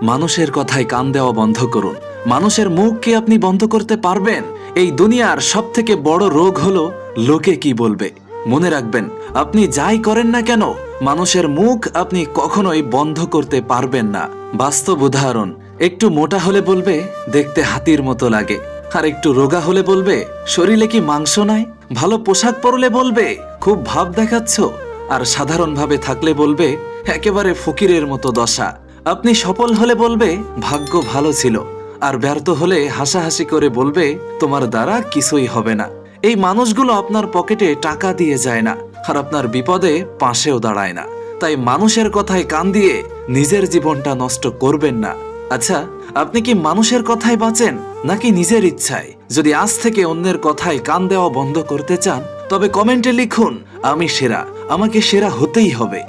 মানুষের কথায় কান দেওয়া বন্ধ করুন। মানুষের মুখ কি আপনি বন্ধ করতে পারবেন? এই দুনিয়ার সবথেকে বড় রোগ হলো লোকে কি বলবে। মনে রাখবেন, আপনি যাই করেন না কেন, মানুষের মুখ আপনি কখনোই বন্ধ করতে পারবেন না। বাস্তব উদাহরণ, একটু মোটা হলে বলবে দেখতে হাতির মতো লাগে, আর একটু রোগা হলে বলবে শরীরে কি মাংস নাই। ভালো পোশাক পরলে বলবে খুব ভাব দেখাচ্ছ, আর সাধারণভাবে থাকলে বলবে একেবারে ফকিরের মতো দশা। আপনি সফল হলে বলবে ভাগ্য ভালো ছিল, আর ব্যর্থ হলে হাসাহাসি করে বলবে তোমার দ্বারা কিছুই হবে না। এই মানুষগুলো আপনার পকেটে টাকা দিয়ে যায় না, আর আপনার বিপদে পাশেও দাঁড়ায় না। তাই মানুষের কথায় কান দিয়ে নিজের জীবনটা নষ্ট করবেন না। আচ্ছা, আপনি কি মানুষের কথায় বাঁচেন নাকি নিজের ইচ্ছায়? যদি আজ থেকে অন্যের কথায় কান দেওয়া বন্ধ করতে চান, তবে কমেন্টে লিখুন আমি সেরা, আমাকে সেরা হতেই হবে।